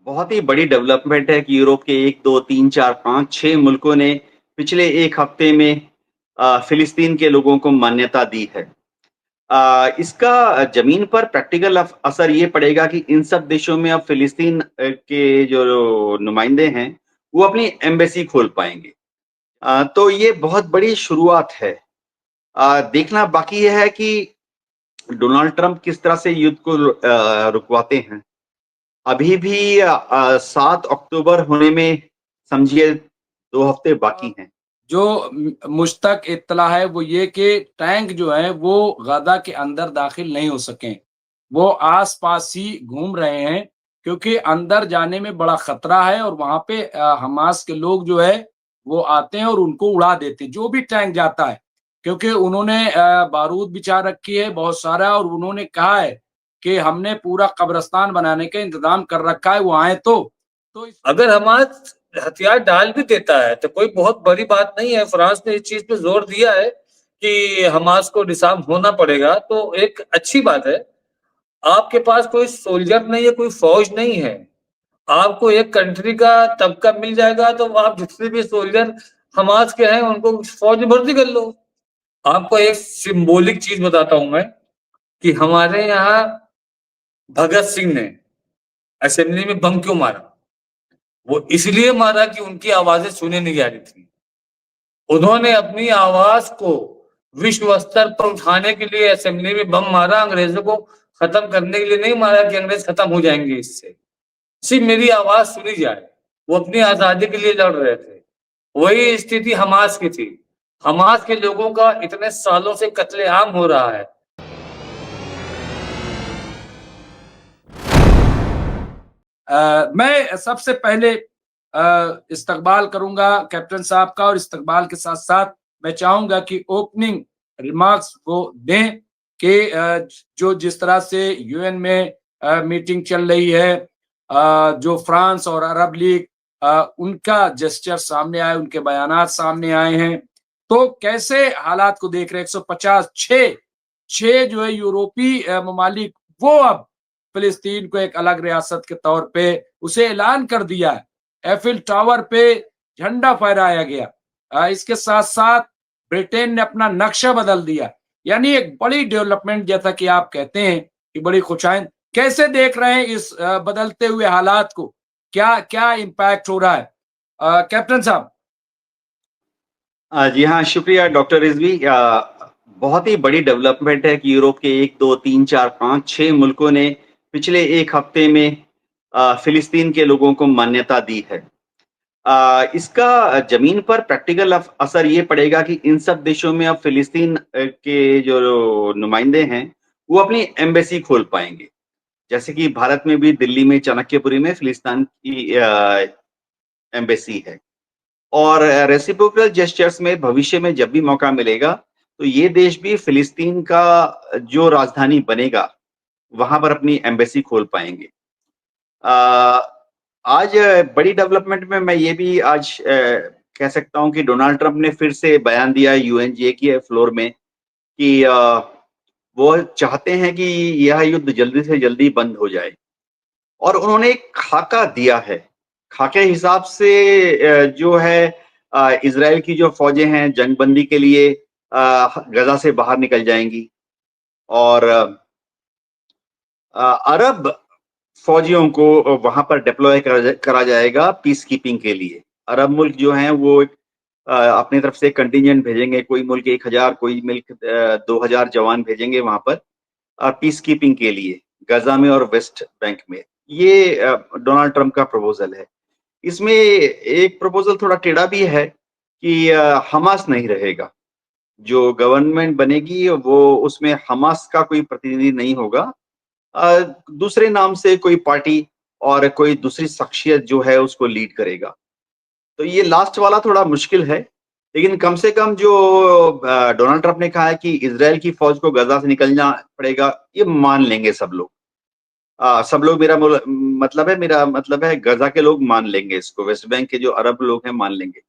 बहुत ही बड़ी डेवलपमेंट है कि यूरोप के 1, 2, 3, 4, 5, 6 मुल्कों ने पिछले 1 हफ्ते में फ़िलिस्तीन के लोगों को मान्यता दी है। इसका ज़मीन पर प्रैक्टिकल असर ये पड़ेगा कि इन सब देशों में अब फ़िलिस्तीन के जो नुमाइंदे हैं, वो अपनी एम्बेसी खोल पाएँगे। तो ये बहुत बड़ी शुरुआत है। देखना बाकी ये है कि डोनाल्ड ट्रंप किस तरह से युद्ध को रुकवाते हैं। अभी भी 7 अक्टूबर होने में समझिए 2 हफ्ते बाकी हैं। जो मुझ तक इत्तला है वो ये कि टैंक जो है वो गजा के अंदर दाखिल नहीं हो सके। वो आस-पास ही घूम रहे हैं क्योंकि अंदर जाने में बड़ा खतरा है और वहाँ पे हमास के लोग जो है वो आते हैं और उनको उड़ा देते हैं, जो भी टैंक जाता है। क्योंकि उन्होंने बारूद बिछा रखी है बहुत सारा और उन्होंने कहा है कि हमने पूरा कब्रिस्तान बनाने का इंतज़ाम कर रखा है, वो आएँ तो। तो इस अगर हमास हथियार डाल भी देता है तो कोई बहुत बड़ी बात नहीं है। फ्रांस ने इस चीज पे जोर दिया है कि हमास को डिसआर्म होना पड़ेगा, तो एक अच्छी बात है। आपके पास कोई सोल्जर नहीं है, कोई फौज नहीं है। आपको एक कंट्री का तबका मिल जाएगा तो आप जितने भी सोल्जर हमास के हैं उनको फौज में भर्ती कर लो। आपको एक सिंबॉलिक चीज बताता हूं मैं कि हमारे यहाँ भगत सिंह ने असेंबली में बम क्यों मारा। वो इसलिए मारा कि उनकी आवाजें सुनी नहीं जा रही थी। उन्होंने अपनी आवाज को विश्व स्तर पर उठाने के लिए असेंबली में बम मारा। अंग्रेजों को खत्म करने के लिए नहीं मारा कि अंग्रेज खत्म हो जाएंगे इससे, सिर्फ मेरी आवाज सुनी जाए। वो अपनी आजादी के लिए लड़ रहे थे। वही स्थिति हमास की थी। हमास के लोगों का इतने सालों से कत्लेआम हो रहा है। मैं सबसे पहले इस्तकबाल करूंगा कैप्टन साहब का और इस्तकबाल के साथ साथ मैं चाहूंगा कि ओपनिंग रिमार्क्स वो दें कि जो जिस तरह से यूएन में मीटिंग चल रही है, जो फ्रांस और अरब लीग उनका जेस्चर सामने आए, उनके बयानात सामने आए हैं, तो कैसे हालात को देख रहे हैं। 150 छह जो है यूरोपीय ममालिक वो अब फिलिस्तीन को एक अलग रियासत के तौर पे उसे ऐलान कर दिया है। एफिल टावर पे झंडा फहराया गया। इसके साथ साथ ब्रिटेन ने अपना नक्शा बदल दिया। यानी एक बड़ी डेवलपमेंट, जैसा कि आप कहते हैं कि बड़ी खुशाइंद। कैसे देख रहे हैं इस बदलते हुए हालात को? क्या क्या इम्पैक्ट हो रहा है कैप्टन साहब? जी हाँ, शुक्रिया डॉक्टर रिज़वी। बहुत ही बड़ी डेवलपमेंट है कि यूरोप के 1, 2, 3, 4, 5, 6 मुल्कों ने पिछले 1 हफ्ते में फ़िलिस्तीन के लोगों को मान्यता दी है। इसका ज़मीन पर प्रैक्टिकल असर ये पड़ेगा कि इन सब देशों में अब फ़िलिस्तीन के जो नुमाइंदे हैं, वो अपनी एम्बेसी खोल पाएँगे। जैसे कि भारत में भी दिल्ली में चाणक्यपुरी में फ़िलिस्तीन की एम्बेसी है। और रेसिप्रोकल जेस्चर्स में भविष्य में जब भी मौका मिलेगा, तो ये देश भी फ़िलिस्तीन का जो राजधानी बनेगा, वहाँ पर अपनी एम्बेसी खोल पाएँगे। अ, आज बड़ी डेवलपमेंट में मैं ये भी आज कह सकता हूँ कि डोनाल्ड ट्रंप ने फिर से बयान दिया यूएनजीए के फ्लोर में कि वो चाहते हैं कि यह युद्ध जल्दी से जल्दी बंद हो जाए और उन्होंने एक खाका दिया है। खाके हिसाब से जो है इज़राइल की जो फ़ौजें हैं जंगबंदी के लिए गज़ा से बाहर निकल जाएँगी और अरब फ़ौजियों को वहाँ पर डिप्लॉय करा जाएगा पीस कीपिंग के लिए। अरब मुल्क जो हैं वो अपनी तरफ से कंटिंजेंट भेजेंगे, कोई मुल्क 1000 कोई मुल्क 2000 जवान भेजेंगे वहाँ पर पीस कीपिंग के लिए, गज़ा में और वेस्ट बैंक में। ये डोनाल्ड ट्रंप का प्रपोज़ल है। इसमें एक प्रपोज़ल थोड़ा टेढ़ा भी है कि हमास नहीं रहेगा। जो गवर्नमेंट बनेगी वो उसमें हमास का कोई प्रतिनिधि नहीं होगा। अ, दूसरे नाम से कोई पार्टी और कोई दूसरी शख्सियत जो है उसको लीड करेगा। तो ये लास्ट वाला थोड़ा मुश्किल है, लेकिन कम से कम जो डोनाल्ड ट्रंप ने कहा है कि इज़राइल की फ़ौज को गज़ा से निकलना पड़ेगा, ये मान लेंगे सब लोग। सब लोग मेरा मतलब है गज़ा के लोग मान लेंगे इसको, वेस्ट बैंक के जो अरब लोग हैं मान लेंगे।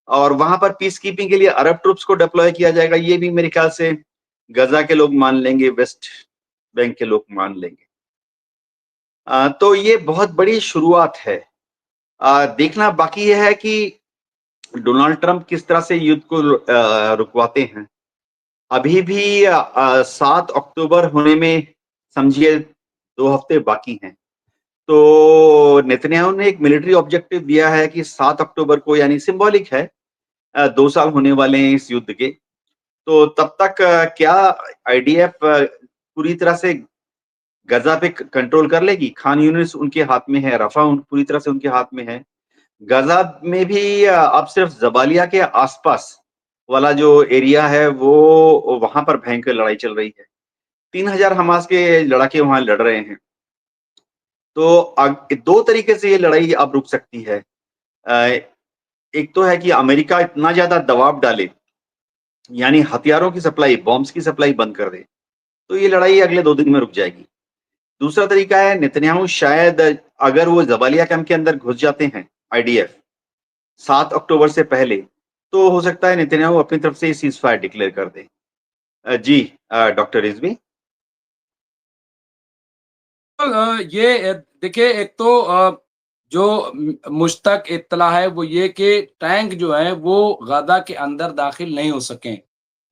और वहाँ पर पीस कीपिंग के लिए अरब ट्रूप्स को डिप्लॉय किया जाएगा, ये भी मेरे ख्याल से गज़ा के लोग मान लेंगे, वेस्ट बैंक के लोग मान लेंगे। तो ये बहुत बड़ी शुरुआत है। देखना बाकी ये है कि डोनाल्ड ट्रंप किस तरह से युद्ध को रुकवाते हैं। अभी भी 7 अक्टूबर होने में समझिए 2 हफ्ते बाकी हैं। तो नेतन्याहू ने एक मिलिट्री ऑब्जेक्टिव दिया है कि 7 अक्टूबर को, यानी सिंबॉलिक है, 2 साल होने वाले हैं इस युद्ध के। तो तब तक क्या आईडीएफ पूरी तरह से गजा पे कंट्रोल कर लेगी? खान यूनिस उनके हाथ में है, रफा पूरी तरह से उनके हाथ में है। गजा में भी अब सिर्फ जबालिया के आसपास वाला जो एरिया है वो वहां पर भयंकर लड़ाई चल रही है। 3000 हमास के लड़ाके वहां लड़ रहे हैं। तो 2 तरीके से ये लड़ाई अब रुक सकती है। एक तो है कि अमेरिका इतना ज्यादा दबाव डाले, यानी हथियारों की सप्लाई, बॉम्ब्स की सप्लाई बंद कर दे, तो ये लड़ाई अगले 2 दिन में रुक जाएगी। दूसरा तरीका है नेतन्याहू शायद अगर वो जबालिया कैंप के अंदर घुस जाते हैं आईडीएफ 7 अक्टूबर से पहले, तो हो सकता है नेतन्याहू अपनी तरफ से सीज फायर डिक्लेयर कर दे। जी डॉक्टर रिजवी। ये देखिए, एक तो जो मुश्तक इत्तला है वो ये कि टैंक जो है वो गजा के अंदर दाखिल नहीं हो सके,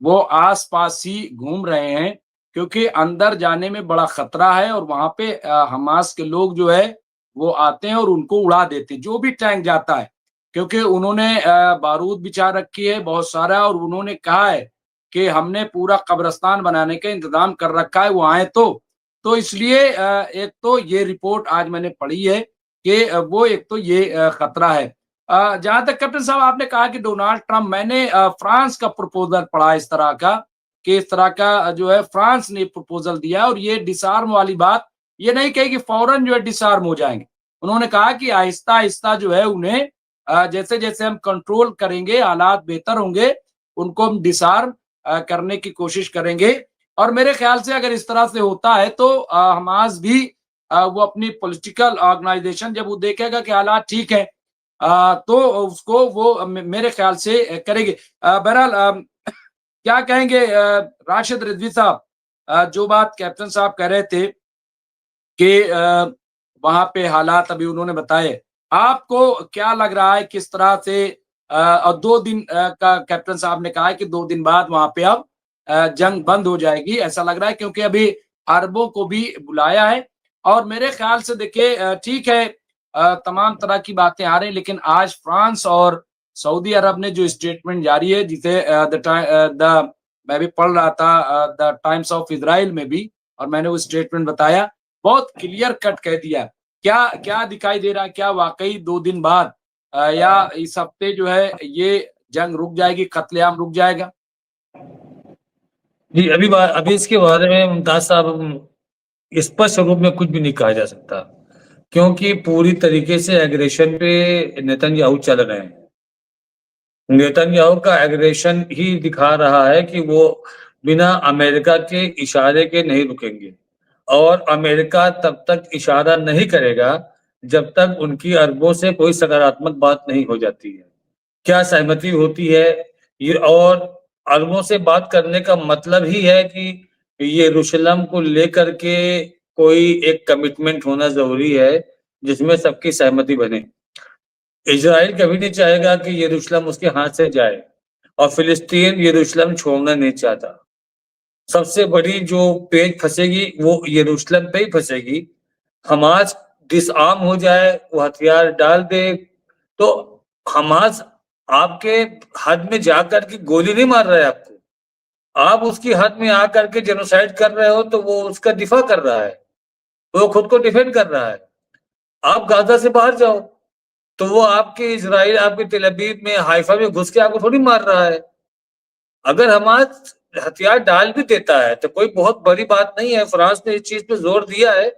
वो आस-पास ही घूम रहे हैं, क्योंकि अंदर जाने में बड़ा खतरा है और वहां पे हमास के लोग जो है वो आते हैं और उनको उड़ा देते हैं, जो भी टैंक जाता है, क्योंकि उन्होंने बारूद बिछा रखी है बहुत सारा, और उन्होंने कहा है कि हमने पूरा कब्रिस्तान बनाने का इंतजाम कर रखा है, वो आए तो इसलिए एक तो ये रिपोर्ट आज मैंने पढ़ी है कि वो एक तो ये खतरा है। जहां तक कैप्टन साहब आपने कहा कि डोनाल्ड ट्रंप, मैंने फ्रांस का प्रपोजल पढ़ा इस तरह का, कि इस तरह का जो है फ्रांस ने प्रपोजल दिया, और ये डिसआर्म वाली बात ये नहीं कही कि फौरन जो है डिसआर्म हो जाएंगे। उन्होंने कहा कि आहिस्ता आहिस्ता जो है उन्हें जैसे जैसे हम कंट्रोल करेंगे, हालात बेहतर होंगे, उनको हम डिसआर्म करने की कोशिश करेंगे। और मेरे ख्याल से अगर इस तरह से होता है तो हमास भी वो अपनी पॉलिटिकल ऑर्गेनाइजेशन जब वो देखेगा कि हालात ठीक है, तो उसको वो मेरे ख्याल से करेगी। बहरहाल क्या कहेंगे राशिद रिजवी साहब, जो बात कैप्टन साहब कह रहे थे कि वहां पे हालात अभी उन्होंने बताए, आपको क्या लग रहा है किस तरह से? और 2 दिन का कैप्टन साहब ने कहा है कि 2 दिन बाद वहां पे अब जंग बंद हो जाएगी, ऐसा लग रहा है, क्योंकि अभी अरबों को भी बुलाया है। और मेरे ख्याल से देखिए, ठीक है, तमाम तरह की बातें आ रही हैं, लेकिन आज फ्रांस और सऊदी अरब ने जो स्टेटमेंट जारी है, जिसे द मैं भी पढ़ रहा था द टाइम्स ऑफ इजराइल में भी, और मैंने वो स्टेटमेंट बताया, बहुत क्लियर कट कह दिया। क्या क्या दिखाई दे रहा है? क्या वाकई 2 दिन बाद या इस हफ्ते जो है ये जंग रुक जाएगी, कत्लेआम रुक जाएगा? जी, अभी इसके बारे में मुमताज साहब स्पष्ट रूप में कुछ भी नहीं कहा जा सकता, क्योंकि पूरी तरीके से एग्रेशन पे नेतन्याहू चल रहे हैं। नेतन्याहू का एग्रेशन ही दिखा रहा है कि वो बिना अमेरिका के इशारे के नहीं रुकेंगे, और अमेरिका तब तक इशारा नहीं करेगा जब तक उनकी अरबों से कोई सकारात्मक बात नहीं हो जाती है। क्या सहमति होती है ये, और अरबों से बात करने का मतलब ही है कि यरूशलेम को लेकर के कोई एक कमिटमेंट होना जरूरी है जिसमें सबकी सहमति बने। इजराइल कभी नहीं चाहेगा कि यरूशलेम उसके हाथ से जाए, और फिलिस्तीन यरूशलेम छोड़ना नहीं चाहता। सबसे बड़ी जो पेच फंसेगी वो यरूशलेम पे ही फंसेगी। हमास डिसआर्म हो जाए, वो हथियार डाल दे, तो हमास आपके हद में जाकर के गोली नहीं मार रहा है आपको, आप उसकी हद में आकर के जेनोसाइड कर रहे हो, तो वो उसका दिफा कर रहा है, वो खुद को डिफेंड कर रहा है। आप गाजा से बाहर जाओ, तो वो आपके इजराइल, आपके तेल अवीव में, हाइफा में घुस के आपको थोड़ी मार रहा है। अगर हमास हथियार डाल भी देता है तो कोई बहुत बड़ी बात नहीं है। फ्रांस ने इस चीज पे जोर दिया है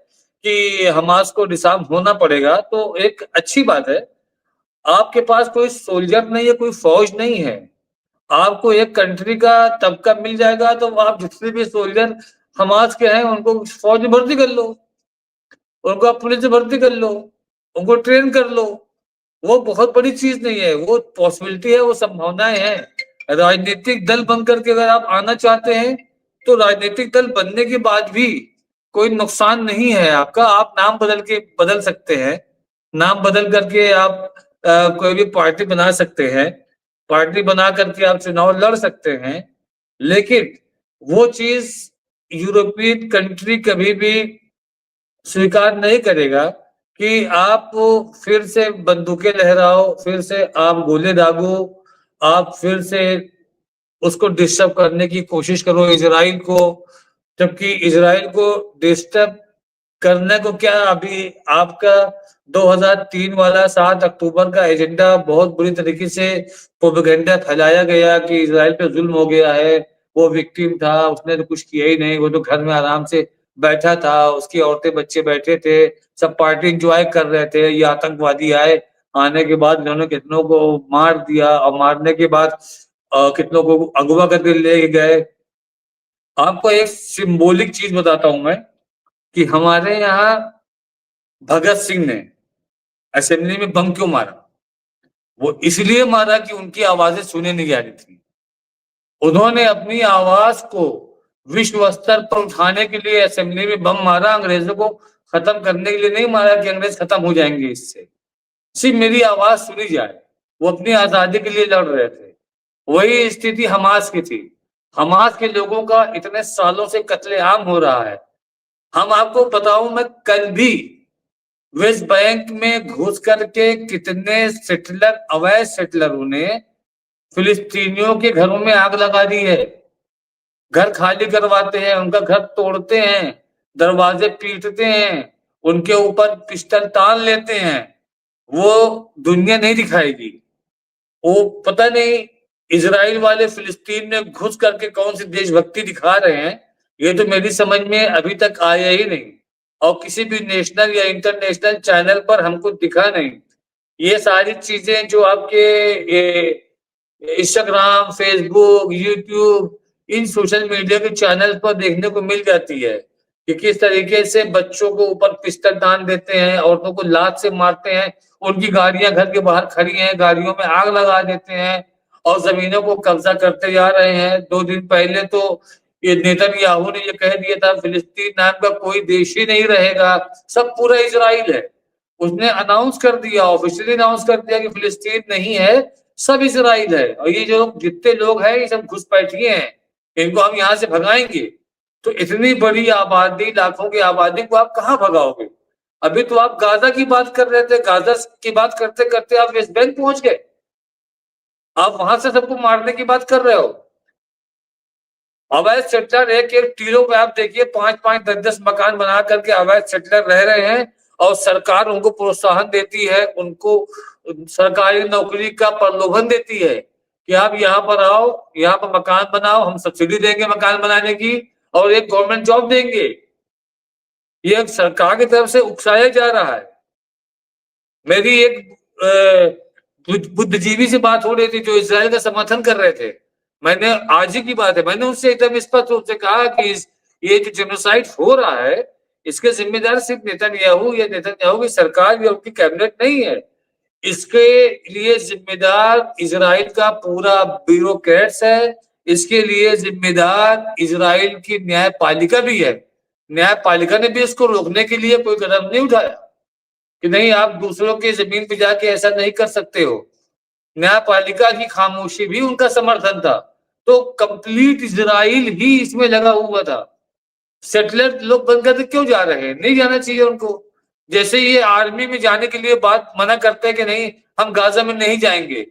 कि हमास को डिसआर्म होना पड़ेगा, तो एक अच्छी बात है। आपके पास कोई सोल्जर नहीं है, कोई फौज नहीं है, आपको एक कंट्री का तबका मिल जाएगा, तो आप जितने भी सोल्जर हमास के हैं उनको फौज में भर्ती कर लो, उनको आप पुलिस में भर्ती कर लो, उनको ट्रेन कर लो। वो बहुत बड़ी चीज नहीं है, वो पॉसिबिलिटी है, वो संभावनाएं हैं। राजनीतिक दल बन करके अगर आप आना चाहते हैं, तो राजनीतिक दल बनने के बाद भी कोई नुकसान नहीं है आपका। आप नाम बदल सकते हैं, नाम बदल करके आप कोई भी पार्टी बना सकते हैं, पार्टी बना करके आप चुनाव लड़ सकते हैं, लेकिन वो चीज यूरोपियन कंट्री कभी भी स्वीकार नहीं करेगा कि आप फिर से बंदूकें लहराओ, फिर से आप गोले दागो, आप फिर से उसको डिस्टर्ब करने की कोशिश करो इजराइल को, जबकि इजराइल को डिस्टर्ब करने को क्या, अभी आपका 2003 वाला 7 अक्टूबर का एजेंडा बहुत बुरी तरीके से प्रोपेगेंडा फैलाया गया कि इजराइल पे जुल्म हो गया है, वो विक्टिम था, उसने तो कुछ किया ही नहीं, वो तो घर में आराम से बैठा था, उसकी औरतें बच्चे बैठे थे, सब पार्टी एंजॉय कर रहे थे, ये आतंकवादी आए, आने के बाद इन्होंने कितनों को मार दिया और मारने के बाद कितनों को अगवा करके ले गए। आपको एक सिंबॉलिक चीज बताता हूं मैं कि हमारे यहाँ भगत सिंह ने असेंबली में बम क्यों मारा? वो इसलिए मारा कि उनकी आवाजें सुने नहीं जा रही थी। उन्होंने अपनी आवाज को विश्व स्तर पर उठाने के लिए असेंबली में बम मारा, अंग्रेजों को खत्म करने के लिए नहीं मारा कि अंग्रेज खत्म हो जाएंगे इससे, सिर्फ मेरी आवाज सुनी जाए। वो अपनी आजादी के लिए लड़ रहे थे। वही स्थिति हमास की थी। हमास के लोगों का इतने सालों से कत्लेआम हो रहा है। हम आपको बताऊं, मैं कल भी वेस्ट बैंक में घुस करके कितने सेटलर, अवैध सेटलरों ने फिलिस्तीनियों के घरों में आग लगा दी है, घर खाली करवाते हैं, उनका घर तोड़ते हैं, दरवाजे पीटते हैं, उनके ऊपर पिस्टल तान लेते हैं। वो दुनिया नहीं दिखाएगी। वो पता नहीं इजराइल वाले फिलिस्तीन में घुस करके कौन सी देशभक्ति दिखा रहे हैं, ये तो मेरी समझ में अभी तक आया ही नहीं, और किसी भी नेशनल या इंटरनेशनल चैनल पर हमको दिखा नहीं। ये सारी चीजें जो आपके इंस्टाग्राम, फेसबुक, यूट्यूब, इन सोशल मीडिया के चैनल पर देखने को मिल जाती है कि किस तरीके से बच्चों को ऊपर पिस्टल तान देते हैं, औरतों को लात से मारते हैं, उनकी गाड़ियां घर के बाहर खड़ी हैं, गाड़ियों में आग लगा देते हैं और जमीनों को कब्जा करते जा रहे हैं। 2 दिन पहले तो ये नेतन्याहू ने ये कह दिया था फिलिस्तीन नाम का कोई देश ही नहीं रहेगा, सब पूरा इजराइल है। उसने अनाउंस कर दिया, ऑफिशियली अनाउंस कर दिया कि फिलिस्तीन नहीं है, सब इजराइल है। और ये जो जितने लोग हैं ये सब घुसपैठिए हैं, इनको हम यहाँ से भगाएंगे। तो इतनी बड़ी आबादी, लाखों की आबादी को आप कहाँ भगाओगे? अभी तो आप गाजा की बात कर रहे थे, गाजा की बात करते करते आप वेस्ट बैंक पहुंच गए, आप वहां से सबको मारने की बात कर रहे हो। अवैध सेटलर एक एक टीलों पे आप देखिए 5-5, 10-10 मकान बना करके अवैध सेटलर रह रहे हैं और सरकार उनको प्रोत्साहन देती है, उनको सरकारी नौकरी का प्रलोभन देती है कि आप यहाँ पर आओ, यहाँ पर मकान बनाओ, हम सब्सिडी देंगे मकान बनाने की और एक गवर्नमेंट जॉब देंगे। ये सरकार की तरफ से उकसाया जा रहा है। मेरी एक बुद्धिजीवी से बात हो रही थी जो इजराइल का समर्थन कर रहे थे। मैंने आज ही की बात है, मैंने उससे एकदम स्पष्ट रूप से कहा कि ये जो जेनोसाइड हो रहा है इसके जिम्मेदार सिर्फ नेतन्याहू या नेतन्याहू की सरकार या उनकी कैबिनेट नहीं है, इसके लिए जिम्मेदार इजराइल का पूरा ब्यूरोक्रेट्स है, इसके लिए जिम्मेदार इजराइल की न्यायपालिका भी है। न्यायपालिका ने भी इसको रोकने के लिए कोई कदम नहीं उठाया कि नहीं आप दूसरों की जमीन पे जाके ऐसा नहीं कर सकते हो। न्यायपालिका की खामोशी भी उनका समर्थन था। तो कंप्लीट इजराइल ही इसमें लगा हुआ था। सेटलर लोग बन करके क्यों जा रहे हैं? नहीं जाना चाहिए उनको। जैसे ये आर्मी में जाने के लिए बात मना करते हैं कि नहीं हम गाजा में नहीं जाएंगे,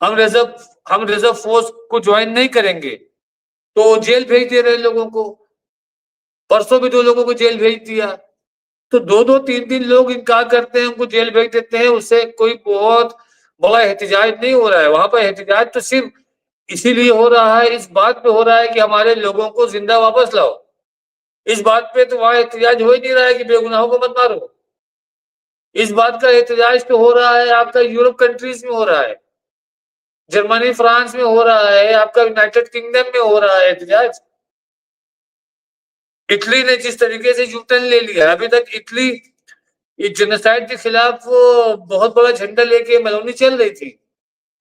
हम रिजर्व फोर्स को ज्वाइन नहीं करेंगे, तो जेल भेज दे रहे लोगों को। परसों भी 2 लोगों को जेल भेज दिया। तो 2-2, 3-3 लोग इनकार करते हैं, उनको जेल भेज देते हैं, उससे कोई बहुत बड़ा एहतजाज नहीं हो रहा है। वहां पर एहतजाज तो सिर्फ इसीलिए हो रहा है, इस बात पे हो रहा है कि हमारे लोगों को जिंदा वापस लाओ। इस बात पे तो वहां एहतजाज हो ही नहीं रहा है कि बेगुनाहों को मत मारो। इस बात का एहतजाज तो हो रहा है आपका यूरोप कंट्रीज में हो रहा है, जर्मनी, फ्रांस में हो रहा है, आपका यूनाइटेड किंगडम में हो रहा है एहतजाज। इटली ने जिस तरीके से यूटर्न ले लिया, अभी तक इटली ये जेनोसाइड के खिलाफ वो बहुत बड़ा झंडा लेके मेलोनी चल रही थी।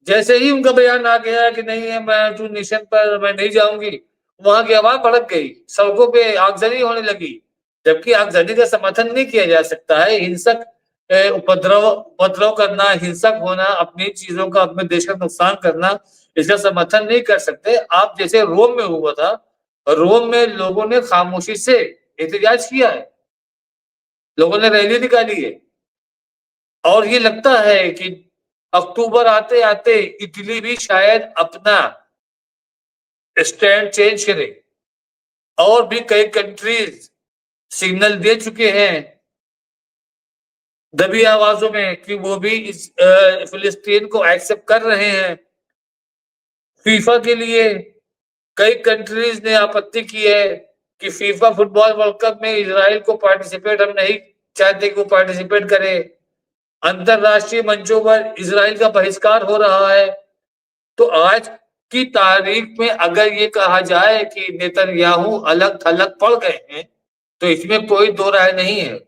जैसे ही उनका बयान आ गया कि नहीं है मैं टू नेशन पर मैं नहीं जाऊंगी, वहां की आवाज भड़क गई, सड़कों पे आगजनी होने लगी। जबकि आगजनी का समर्थन नहीं किया जा सकता है। हिंसक उपद्रव करना, हिंसक होना, अपनी चीजों का, अपने देश का नुकसान करना, इसका समर्थन नहीं कर सकते। आप जैसे रोम में हुआ था, रोम में लोगों ने खामोशी से एहतजाज किया है, लोगों ने रैली निकाली है, और ये लगता है कि अक्टूबर आते आते इटली भी शायद अपना स्टैंड चेंज करे। और भी कई कंट्रीज सिग्नल दे चुके हैं दबी आवाजों में कि वो भी इस फिलिस्तीन को एक्सेप्ट कर रहे हैं। फीफा के लिए कई कंट्रीज ने आपत्ति की है कि फीफा फुटबॉल वर्ल्ड कप में इजराइल को पार्टिसिपेट हम नहीं चाहते कि वो पार्टिसिपेट करे। अंतरराष्ट्रीय मंचों पर इजराइल का बहिष्कार हो रहा है। तो आज की तारीख में अगर ये कहा जाए कि नेतन्याहू अलग थलग पड़ गए हैं, तो इसमें कोई दो राय नहीं है।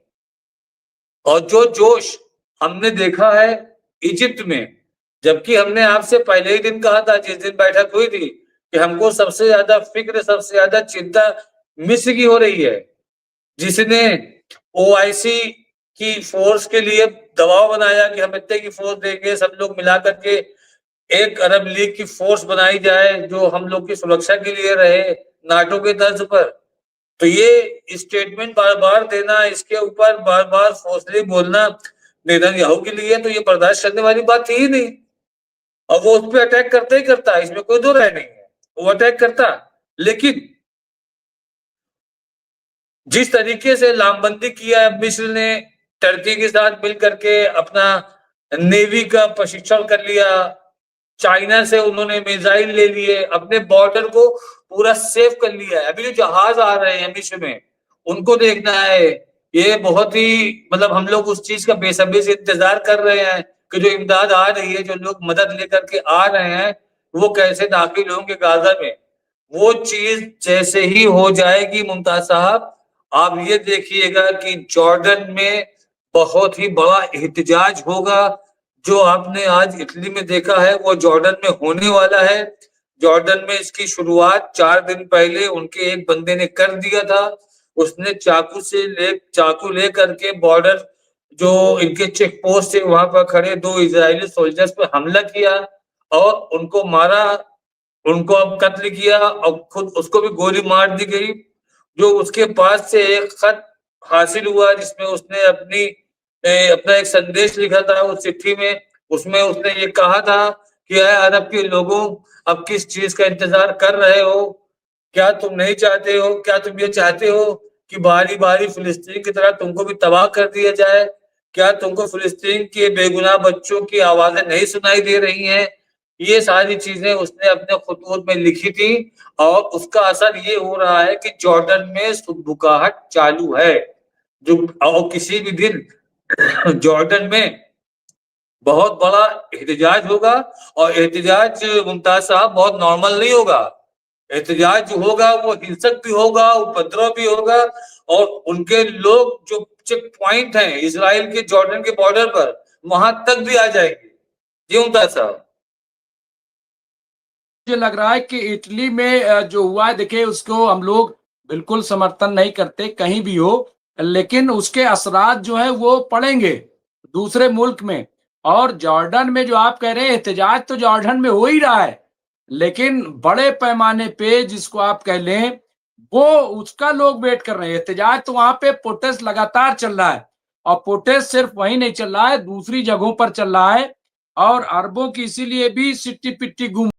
और जो जोश हमने देखा है इजिप्ट में, जबकि हमने आपसे पहले ही दिन कहा था, जिस दिन बैठक हुई थी, कि हमको सबसे ज्यादा फिक्र, सबसे ज्यादा चिंता मिस्र की हो रही है, जिसने ओआईसी की फोर्स के लिए दबाव बनाया कि हम इतने की फोर्स देंगे, सब लोग मिलाकर के 1 अरब लीग की फोर्स बनाई जाए जो हम लोग की सुरक्षा के लिए रहे, नाटो के तर्ज पर। तो ये स्टेटमेंट बार बार देना, इसके ऊपर बार बार फोर्सली बोलना नेतन्याहू के लिए तो ये बर्दाश्त करने वाली बात थी ही नहीं। और वो उस पर अटैक करता ही करता, इसमें कोई दो राय नहीं है, वो अटैक करता। लेकिन जिस तरीके से लामबंदी किया मिस्र ने, टर्की के साथ मिलकर के अपना नेवी का प्रशिक्षण कर लिया, चाइना से उन्होंने मिसाइल ले लिए, अपने बॉर्डर को पूरा सेफ कर लिया है। अभी जो जहाज आ रहे हैं मिस्र में, उनको देखना है। ये बहुत ही मतलब हम लोग उस चीज का बेसब्री से इंतजार कर रहे हैं कि जो इमदाद आ रही है, जो लोग मदद लेकर के आ रहे हैं, वो कैसे दाखिल होंगे गाजा में। वो चीज जैसे ही हो जाएगी मुमताज साहब, आप ये देखिएगा कि जॉर्डन में बहुत ही बड़ा एहतजाज होगा। जो आपने आज इटली में देखा है वो जॉर्डन में होने वाला है। जॉर्डन में इसकी शुरुआत 4 दिन पहले उनके एक बंदे ने कर दिया था। उसने चाकू ले करके बॉर्डर जो इनके चेक पोस्ट है वहां पर खड़े 2 इजरायली सोल्जर्स पर हमला किया और उनको मारा, उनको अब कत्ल किया और खुद उसको भी गोली मार दी गई। जो उसके पास से एक खत हासिल हुआ जिसमें उसने अपना एक संदेश लिखा था, उस चिट्ठी में उसमें उसने ये कहा था कि अरब के लोगों, अब किस चीज का इंतजार कर रहे हो? क्या तुम नहीं चाहते हो? क्या तुम ये चाहते हो कि बारी बारी फिलिस्तीन की तरह तुमको भी तबाह कर दिया जाए? क्या तुमको फिलिस्तीन के बेगुनाह बच्चों की आवाजें नहीं सुनाई दे रही हैं? ये सारी चीजें उसने अपने खुतूत में लिखी थी और उसका असर ये हो रहा है कि जॉर्डन में सुबुकाहट चालू है। जो और किसी भी दिन जॉर्डन में बहुत बड़ा एहतजाज होगा और एहतजाज मुमताज साहब बहुत नॉर्मल नहीं होगा। एहतजाज जो होगा वो हिंसक भी होगा, उपद्रव भी होगा और उनके लोग जो चेक पॉइंट हैं इजराइल के जॉर्डन के बॉर्डर पर, वहां तक भी आ जाएंगे। जी मुमताज साहब, मुझे लग रहा है कि इटली में जो हुआ है, देखिए उसको हम लोग बिल्कुल समर्थन नहीं करते कहीं भी हो, लेकिन उसके असरात जो है वो पड़ेंगे दूसरे मुल्क में। और जॉर्डन में जो आप कह रहे हैं एहतजाज, तो जॉर्डन में हो ही रहा है, लेकिन बड़े पैमाने पे जिसको आप कह लें वो उसका लोग वेट कर रहे हैं। एहतजाज तो वहां पे प्रोटेस्ट लगातार चल रहा है और प्रोटेस्ट सिर्फ वहीं नहीं चल रहा है, दूसरी जगहों पर चल रहा है और अरबों की इसीलिए भी सिट्टी पिट्टी गुम